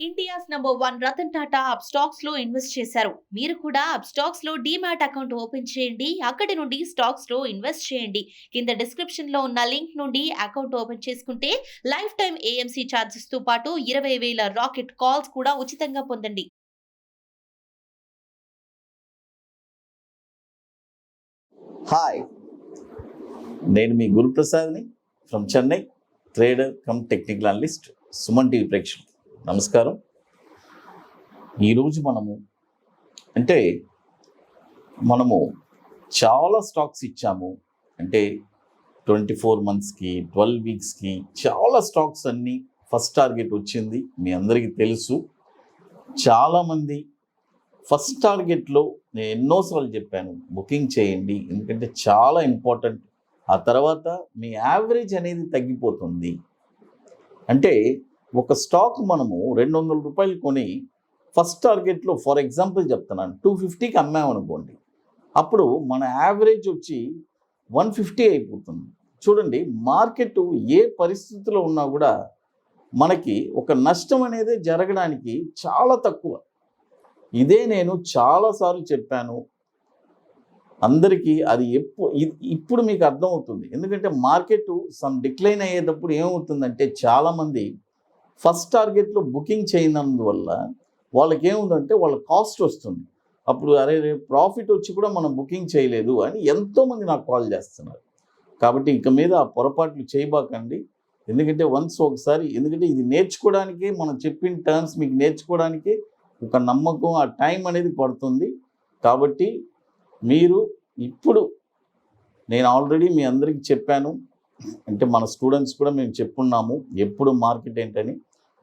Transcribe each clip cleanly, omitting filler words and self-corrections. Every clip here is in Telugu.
ఇండియాస్ #1 రతన్ టాటా అప్స్టాక్స్ లో ఇన్వెస్ట్ చేశారు. మీరు కూడా అప్స్టాక్స్ లో డీమ్యాట్ అకౌంట్ ఓపెన్ చేయండి. అక్కడి నుండి స్టాక్స్ లో ఇన్వెస్ట్ చేయండి. కింద డిస్క్రిప్షన్ లో ఉన్న లింక్ నుండి అకౌంట్ ఓపెన్ చేసుకుంటే లైఫ్ టైం ఏఎంసీ ఛార్జెస్ తో పాటు 20,000 రాకెట్ కాల్స్ కూడా ఉచితంగా పొందండి. హాయ్, నేను మీ గురుప్రసాద్ని from Chennai, trader cum technical analyst, Suman TV ప్రేక్షకులు నమస్కారం. ఈరోజు మనము చాలా స్టాక్స్ ఇచ్చాము. అంటే 24 మంత్స్కి 12 వీక్స్కి చాలా స్టాక్స్ అన్నీ ఫస్ట్ టార్గెట్ వచ్చింది. మీ అందరికీ తెలుసు. చాలామంది ఫస్ట్ టార్గెట్లో నేను ఎన్నోసార్లు చెప్పాను, బుకింగ్ చేయండి, ఎందుకంటే చాలా ఇంపార్టెంట్. ఆ తర్వాత మీ యావరేజ్ అనేది తగ్గిపోతుంది. అంటే ఒక స్టాక్ మనము 200 రూపాయలు కొని ఫస్ట్ టార్గెట్లో ఫర్ ఎగ్జాంపుల్ చెప్తున్నాను 250కి అమ్మామనుకోండి, అప్పుడు మన యావరేజ్ వచ్చి 150 అయిపోతుంది. చూడండి, మార్కెట్ ఏ పరిస్థితిలో ఉన్నా కూడా మనకి ఒక నష్టం అనేది జరగడానికి చాలా తక్కువ. ఇదే నేను చాలాసార్లు చెప్పాను అందరికీ. అది ఇప్పుడు మీకు అర్థమవుతుంది. ఎందుకంటే మార్కెట్ సమ్ డిక్లైన్ అయ్యేటప్పుడు ఏమవుతుందంటే చాలామంది ఫస్ట్ టార్గెట్లో బుకింగ్ చేయనందువల్ల వాళ్ళకి ఏముందంటే వాళ్ళ కాస్ట్ వస్తుంది. అప్పుడు అరే రేపు ప్రాఫిట్ వచ్చి కూడా మనం బుకింగ్ చేయలేదు అని ఎంతోమంది నాకు కాల్ చేస్తున్నారు. కాబట్టి ఇక మీద ఆ పొరపాట్లు చేయబాకండి. ఎందుకంటే ఒకసారి ఎందుకంటే ఇది నేర్చుకోవడానికి మనం చెప్పిన టర్మ్స్ మీకు నేర్చుకోవడానికి ఒక నమ్మకం, ఆ టైం అనేది పడుతుంది. కాబట్టి మీరు ఇప్పుడు నేను ఆల్రెడీ మీ అందరికీ చెప్పాను, అంటే మన స్టూడెంట్స్ కూడా మేము చెప్పున్నాము ఎప్పుడు మార్కెట్ ఏంటని.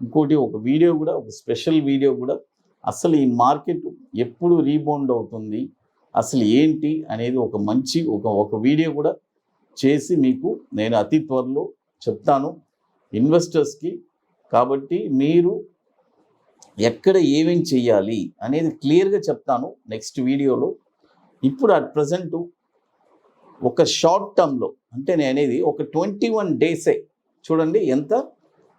ఇంకోటి ఒక వీడియో కూడా, ఒక స్పెషల్ వీడియో కూడా, అసలు ఈ మార్కెట్ ఎప్పుడు రీబౌండ్ అవుతుంది, అసలు ఏంటి అనేది ఒక మంచి ఒక వీడియో కూడా చేసి మీకు నేను అతి త్వరలో చెప్తాను ఇన్వెస్టర్స్కి. కాబట్టి మీరు ఎక్కడ ఏమేమి చెయ్యాలి అనేది క్లియర్గా చెప్తాను నెక్స్ట్ వీడియోలో. ఇప్పుడు అట్ ప్రజెంట్ ఒక షార్ట్ టర్మ్లో, అంటే నేను అనేది ఒక 21 డేసే చూడండి, ఎంత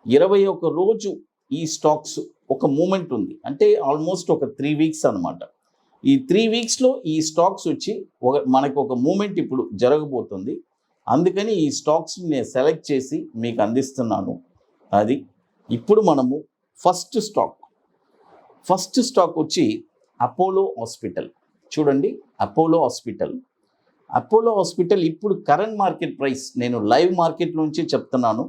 21 రోజు ఈ స్టాక్స్ ఒక మూమెంట్ ఉంది. అంటే ఆల్మోస్ట్ ఒక 3 వీక్స్ అనమాట. ఈ 3 వీక్స్లో ఈ స్టాక్స్ వచ్చి మనకు ఒక మూమెంట్ ఇప్పుడు జరగబోతుంది. అందుకని ఈ స్టాక్స్ని నేను సెలెక్ట్ చేసి మీకు అందిస్తున్నాను. అది ఇప్పుడు మనము ఫస్ట్ స్టాక్ వచ్చి అపోలో హాస్పిటల్. చూడండి, అపోలో హాస్పిటల్ ఇప్పుడు కరెంట్ మార్కెట్ ప్రైస్ నేను లైవ్ మార్కెట్ నుంచి చెప్తున్నాను.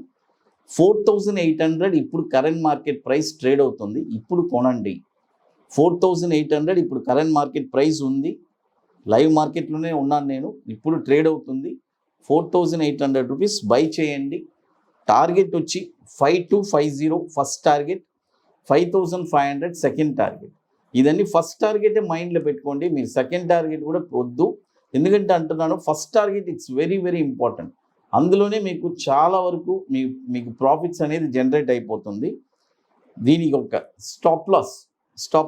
4,800 ఇప్పుడు కరెంట్ మార్కెట్ ప్రైస్ ట్రేడ్ అవుతుంది. ఇప్పుడు కొనండి. 4,800 ఇప్పుడు కరెంట్ మార్కెట్ ప్రైస్ ఉంది. లైవ్ మార్కెట్లోనే ఉన్నాను నేను. ఇప్పుడు ట్రేడ్ అవుతుంది. 4,800 రూపీస్ బై చేయండి. టార్గెట్ వచ్చి 5250 ఫస్ట్ టార్గెట్, 5,500 సెకండ్ టార్గెట్. ఇదన్నీ ఫస్ట్ టార్గెటే మైండ్లో పెట్టుకోండి. మీరు సెకండ్ టార్గెట్ కూడా వద్దు. ఎందుకంటే అంటున్నాను, first target it's very very important. అందులోనే మీకు చాలా వరకు మీకు ప్రాఫిట్స్ అనేది జనరేట్ అయిపోతుంది. దీనికి ఒక స్టాప్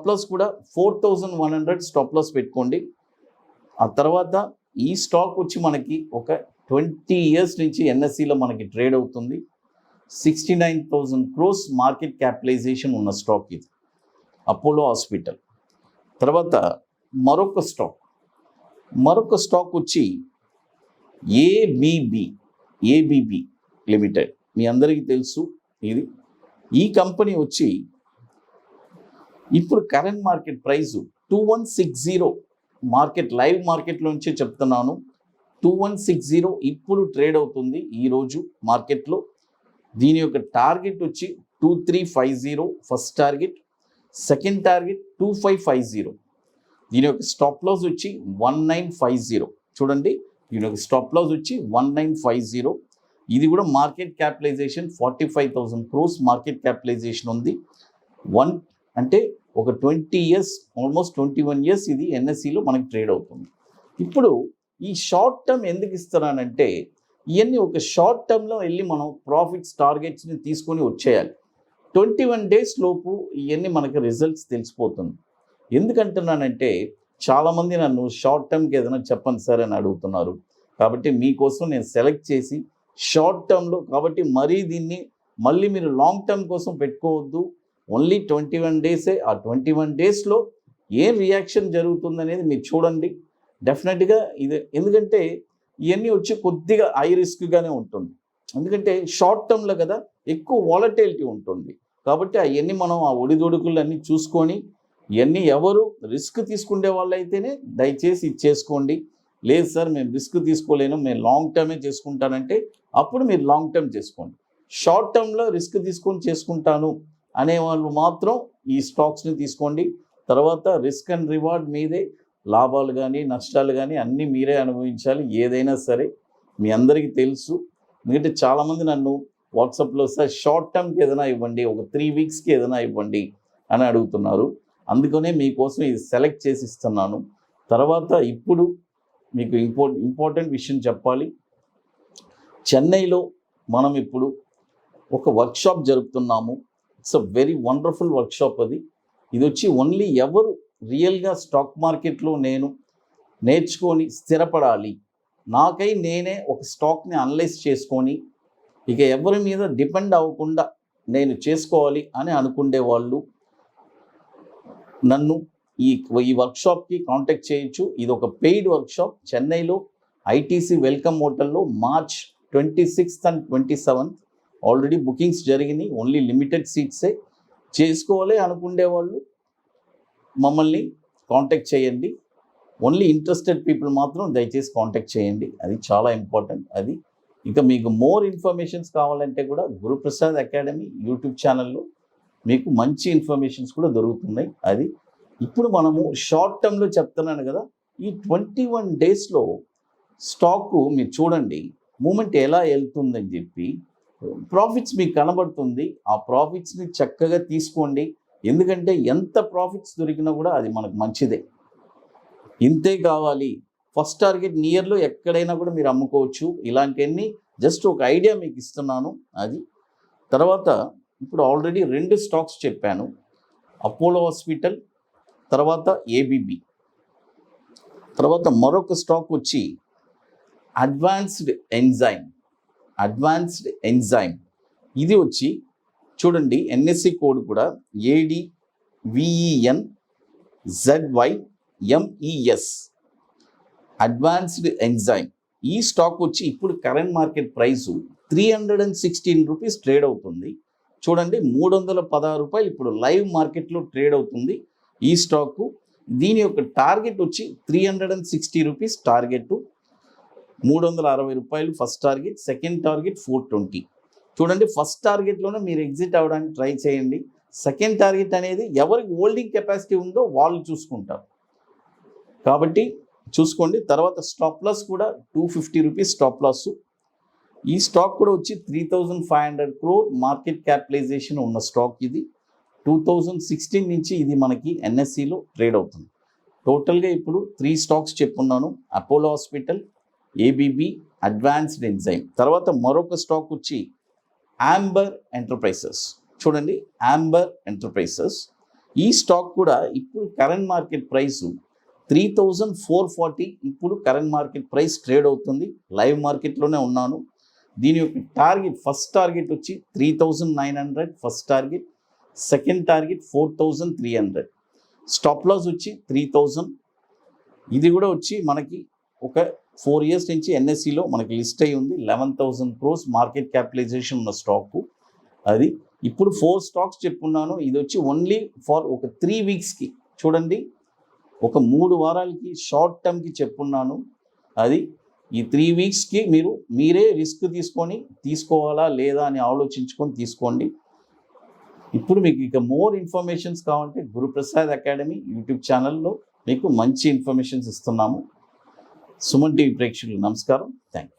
లాస్ కూడా 4,100 స్టాప్ లాస్ పెట్టుకోండి. ఆ తర్వాత ఈ స్టాక్ వచ్చి మనకి ఒక 20 ఇయర్స్ నుంచి ఎన్ఎస్సిలో మనకి ట్రేడ్ అవుతుంది. 69,000 crores మార్కెట్ క్యాపిటలైజేషన్ ఉన్న స్టాక్ ఇది, అపోలో హాస్పిటల్. తర్వాత మరొక స్టాక్ వచ్చి ఏబిబి లిమిటెడ్. మీ అందరికీ తెలుసు ఇది. ఈ కంపెనీ వచ్చి ఇప్పుడు current market price 2160 market live మార్కెట్లోంచి చెప్తున్నాను. 2160 ఇప్పుడు ట్రేడ్ అవుతుంది ఈరోజు మార్కెట్లో. దీని యొక్క టార్గెట్ వచ్చి 2350 ఫస్ట్ టార్గెట్, సెకండ్ టార్గెట్ 2550. దీని యొక్క స్టాప్ లాస్ వచ్చి 1950. చూడండి, దీని యొక్క స్టాప్ లాస్ వచ్చి 1950. ఇది కూడా market capitalization 45,000 crores market capitalization ఉంది. అంటే ఒక 20 ఇయర్స్, ఆల్మోస్ట్ 21 ఇయర్స్ ఇది ఎన్ఎస్సిలో మనకి ట్రేడ్ అవుతుంది. ఇప్పుడు ఈ షార్ట్ టర్మ్ ఎందుకు ఇస్తున్నానంటే, ఇవన్నీ ఒక షార్ట్ టర్మ్లో వెళ్ళి మనం ప్రాఫిట్స్ టార్గెట్స్ని తీసుకొని వచ్చేయాలి. 21 డేస్ లోపు ఇవన్నీ మనకి రిజల్ట్స్ తెలిసిపోతుంది. ఎందుకంటున్నానంటే చాలామంది నన్ను షార్ట్ టర్మ్కి ఏదైనా చెప్పండి సార్ అని అడుగుతున్నారు. కాబట్టి మీకోసం నేను సెలెక్ట్ చేసి షార్ట్ టర్మ్లో, కాబట్టి మరీ దీన్ని మళ్ళీ మీరు లాంగ్ టర్మ్ కోసం పెట్టుకోవద్దు. ఓన్లీ 21 డేసే. ఆ 21 డేస్లో ఏం రియాక్షన్ జరుగుతుందనేది మీరు చూడండి. డెఫినెట్గా ఇది, ఎందుకంటే ఇవన్నీ వచ్చి కొద్దిగా హై రిస్క్గానే ఉంటుంది. ఎందుకంటే షార్ట్ టర్మ్లో కదా, ఎక్కువ వాలటిలిటీ ఉంటుంది. కాబట్టి అవన్నీ మనం ఆ ఒడిదొడుకులు అన్నీ చూసుకొని, ఇవన్నీ ఎవరు రిస్క్ తీసుకునే వాళ్ళైతేనే దయచేసి ఇది చేసుకోండి. లేదు సార్ మేము రిస్క్ తీసుకోలేను, మేము లాంగ్ టర్మే చేసుకుంటానంటే అప్పుడు మీరు లాంగ్ టర్మ్ చేసుకోండి. షార్ట్ టర్మ్లో రిస్క్ తీసుకొని చేసుకుంటాను అనేవాళ్ళు మాత్రం ఈ స్టాక్స్ని తీసుకోండి. తర్వాత రిస్క్ అండ్ రివార్డ్ మీదే. లాభాలు కానీ నష్టాలు కానీ అన్నీ మీరే అనుభవించాలి. ఏదైనా సరే మీ అందరికీ తెలుసు. ఎందుకంటే చాలామంది నన్ను వాట్సాప్లో సార్ షార్ట్ టర్మ్కి ఏదైనా ఇవ్వండి, ఒక 3 వీక్స్కి ఏదైనా ఇవ్వండి అని అడుగుతున్నారు. అందుకనే మీకోసం ఇది సెలెక్ట్ చేసి ఇస్తున్నాను. తర్వాత ఇప్పుడు మీకు ఇంపార్టెంట్ విషయం చెప్పాలి. చెన్నైలో మనం ఇప్పుడు ఒక వర్క్షాప్ జరుపుతున్నాము. It's a very wonderful workshop. ఇది వచ్చి ఓన్లీ ఎవరు రియల్గా స్టాక్ మార్కెట్లో నేను నేర్చుకొని స్థిరపడాలి, నాకై నేనే ఒక స్టాక్ని అనలైజ్ చేసుకొని ఇక ఎవరి మీద డిపెండ్ అవ్వకుండా నేను చేసుకోవాలి అని అనుకునే వాళ్ళు నన్ను ఈ వర్క్షాప్కి కాంటాక్ట్ చేయొచ్చు. ఇది ఒక పెయిడ్ వర్క్షాప్ చెన్నైలో ఐటీసీ వెల్కమ్ హోటల్లో March 26th and 27th already bookings జరిగినాయి. ఓన్లీ లిమిటెడ్ సీట్సే. చేసుకోవాలి అనుకునే వాళ్ళు మమ్మల్ని కాంటాక్ట్ చేయండి. ఓన్లీ ఇంట్రెస్టెడ్ పీపుల్ మాత్రం దయచేసి కాంటాక్ట్ చేయండి. అది చాలా ఇంపార్టెంట్. అది ఇంకా మీకు మోర్ ఇన్ఫర్మేషన్స్ కావాలంటే కూడా గురుప్రసాద్ అకాడమీ యూట్యూబ్ ఛానల్లో మీకు మంచి ఇన్ఫర్మేషన్స్ కూడా దొరుకుతున్నాయి. అది ఇప్పుడు మనము షార్ట్ టర్మ్లో చెప్తున్నాను కదా, ఈ 21 డేస్లో స్టాకు మీరు చూడండి మూమెంట్ ఎలా వెళ్తుందని చెప్పి ప్రాఫిట్స్ మీకు కనబడుతుంది. ఆ ప్రాఫిట్స్ని చక్కగా తీసుకోండి. ఎందుకంటే ఎంత ప్రాఫిట్స్ దొరికినా కూడా అది మనకు మంచిదే. ఇంతే కావాలి. ఫస్ట్ టార్గెట్ నియర్లో ఎక్కడైనా కూడా మీరు అమ్ముకోవచ్చు. ఇలాంటివన్నీ జస్ట్ ఒక ఐడియా మీకు ఇస్తున్నాను. అది తర్వాత ఇప్పుడు ఆల్రెడీ 2 స్టాక్స్ చెప్పాను, అపోలో హాస్పిటల్, తర్వాత ఏబిబి. తర్వాత మరొక స్టాక్ వచ్చి అడ్వాన్స్డ్ ఎంజైమ్. ఇది వచ్చి చూడండి ఎన్ఎస్సి కోడ్ కూడా ADVENZYMES అడ్వాన్స్డ్ ఎంజైమ్. ఈ స్టాక్ వచ్చి ఇప్పుడు current market price 316 rupees trade అవుతుంది. చూడండి 316 రూపాయలు ఇప్పుడు లైవ్ మార్కెట్లో ట్రేడ్ అవుతుంది ఈ స్టాకు. దీని యొక్క టార్గెట్ వచ్చి 360 రూపీస్ టార్గెట్, 360 రూపాయలు ఫస్ట్ టార్గెట్, సెకండ్ టార్గెట్ 420. చూడండి ఫస్ట్ టార్గెట్లోనే మీరు ఎగ్జిట్ అవ్వడానికి ట్రై చేయండి. సెకండ్ టార్గెట్ అనేది ఎవరికి హోల్డింగ్ కెపాసిటీ ఉందో వాళ్ళు చూసుకుంటారు కాబట్టి చూసుకోండి. తర్వాత స్టాప్ లాస్ కూడా 250 రూపీస్ స్టాప్ లాస్. ఈ స్టాక్ కూడా వచ్చి 3,500 crore మార్కెట్ క్యాపిటలైజేషన్ ఉన్న స్టాక్. ఇది 2016 నుంచి ఇది మనకి ఎన్ఎస్సిలో ట్రేడ్ అవుతుంది. టోటల్గా ఇప్పుడు 3 స్టాక్స్ చెప్పున్నాను, Apollo hospital, ABB, advanced enzyme. తర్వాత మరొక స్టాక్ వచ్చి యాంబర్ ఎంటర్ప్రైజెస్. చూడండి యాంబర్ ఎంటర్ప్రైజెస్. ఈ స్టాక్ కూడా ఇప్పుడు కరెంట్ మార్కెట్ ప్రైస్ 3,440 ఇప్పుడు కరెంట్ మార్కెట్ ప్రైస్ ట్రేడ్ అవుతుంది. లైవ్ మార్కెట్లోనే ఉన్నాను. దీని యొక్క టార్గెట్ ఫస్ట్ టార్గెట్ వచ్చి 3,900 first target, second target 4,300, stop loss వచ్చి 3,000. ఇది కూడా వచ్చి మనకి ఒక 4 years నుంచి ఎన్ఎస్సిలో మనకి లిస్ట్ అయి ఉంది. 11,000 crores మార్కెట్ క్యాపిటలైజేషన్ ఉన్న స్టాకు. అది ఇప్పుడు 4 స్టాక్స్ చెప్పున్నాను. ఇది వచ్చి ఓన్లీ ఫర్ ఒక 3 వీక్స్కి. చూడండి ఒక 3 వారాలకి షార్ట్ టర్మ్కి చెప్పున్నాను. అది ఈ 3 వీక్స్కి మీరే రిస్క్ తీసుకోవాలా లేదా అని ఆలోచించుకొని తీసుకోండి. ఇప్పుడు మీకు ఇక మోర్ ఇన్ఫర్మేషన్స్ కావాలంటే గురుప్రసాద్ అకాడమీ యూట్యూబ్ ఛానల్లో మీకు మంచి ఇన్ఫర్మేషన్స్ ఇస్తున్నాము. సుమన్ టీవీ ప్రేక్షకులకు నమస్కారం. Thank you.